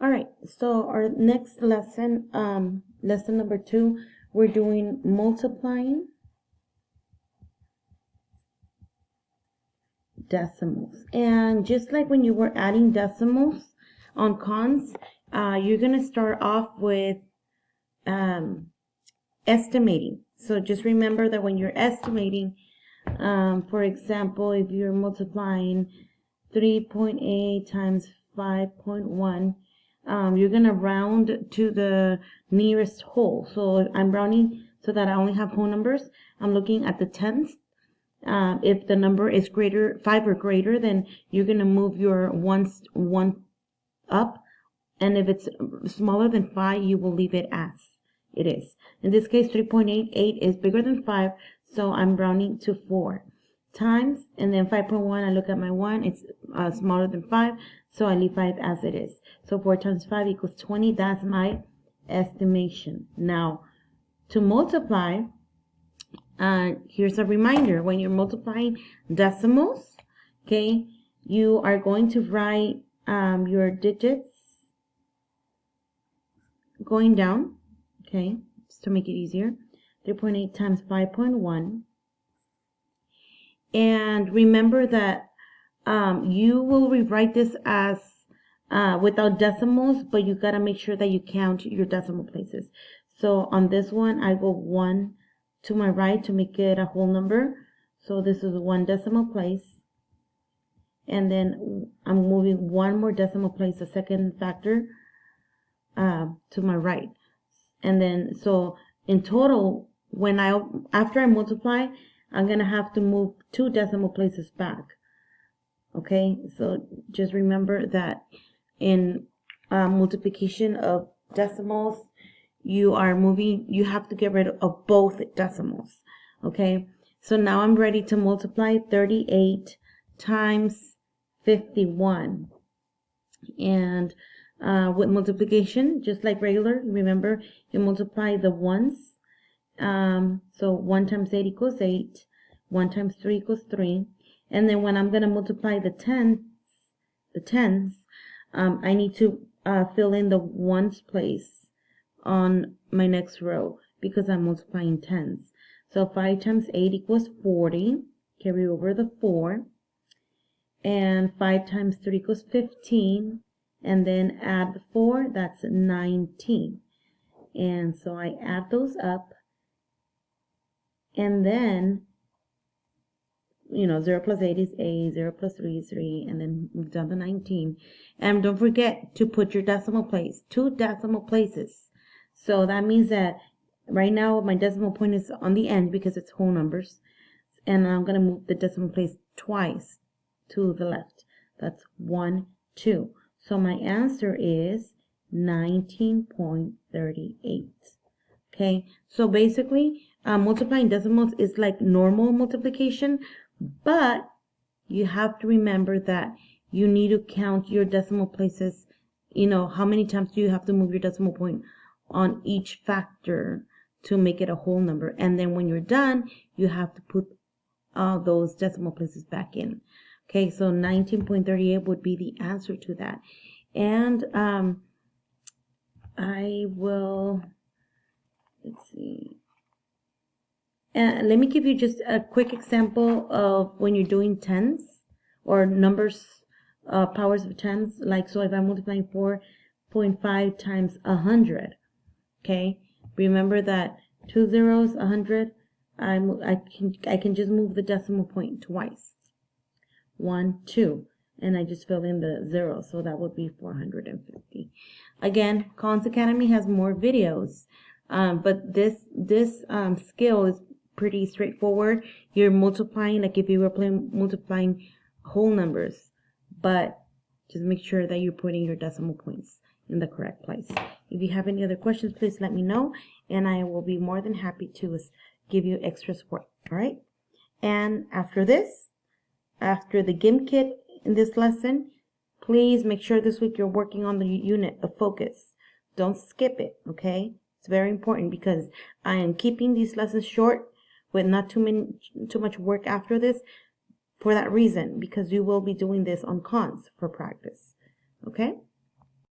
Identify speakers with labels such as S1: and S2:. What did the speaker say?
S1: All right, so our next lesson, lesson number 2, we're doing multiplying decimals. And just like when you were adding decimals on cons, you're going to start off with estimating. So just remember that when you're estimating, for example, if you're multiplying 3.8 times 5.1, you're going to round to the nearest whole. So I'm rounding so that I only have whole numbers. I'm looking at the tens. If the number is 5 or greater, then you're going to move your one up. And if it's smaller than 5, you will leave it as it is. In this case, 3.88 is bigger than 5, so I'm rounding to 4 times, and then 5.1, I look at my 1, it's smaller than 5, so I leave 5 as it is. So 4 times 5 equals 20. That's my estimation. Now, to multiply, here's a reminder. When you're multiplying decimals, okay, you are going to write your digits going down, okay, just to make it easier. 3.8 times 5.1. And remember that you will rewrite this as without decimals, but you got to make sure that you count your decimal places. So on this one, I go 1 to my right to make it a whole number. So this is 1 decimal place. And then I'm moving 1 more decimal place, a second factor, to my right. And then, so in total, after I multiply, I'm going to have to move 2 decimal places back. Okay, so just remember that in multiplication of decimals, you have to get rid of both decimals. Okay, so now I'm ready to multiply 38 times 51. And with multiplication, just like regular, remember, you multiply the ones. So 1 times 8 equals 8. 1 times 3 equals 3. And then when I'm going to multiply the tens, I need to fill in the ones place on my next row because I'm multiplying tens. So 5 times 8 equals 40. Carry over the 4. And 5 times 3 equals 15. And then add the 4, that's 19. And so I add those up. And then, 0 plus 8 is 8, 0 plus 3 is 3, and then move down to 19. And don't forget to put your decimal place, 2 decimal places. So that means that right now my decimal point is on the end because it's whole numbers. And I'm going to move the decimal place twice to the left. That's 1, 2. So my answer is 19.38. Okay, so basically, multiplying decimals is like normal multiplication, but you have to remember that you need to count your decimal places. How many times do you have to move your decimal point on each factor to make it a whole number? And then when you're done, you have to put those decimal places back in. Okay, so 19.38 would be the answer to that. And I will, let's see. Let me give you just a quick example of when you're doing tens or numbers, powers of tens. Like, so if I'm multiplying 4.5 times 100, okay? Remember that 2 zeros, 100, I can just move the decimal point twice. 1, 2, and I just fill in the 0, so that would be 450. Again, Collins Academy has more videos, but this skill is pretty straightforward. You're multiplying like if you were multiplying whole numbers, but just make sure that you're putting your decimal points in the correct place. If you have any other questions, please let me know, and I will be more than happy to give you extra support. All right, and after the GIMP kit in this lesson, please make sure this week you're working on the unit of focus. Don't skip it, okay? It's very important because I am keeping these lessons short with not too much work after this for that reason, because you will be doing this on cons for practice, okay?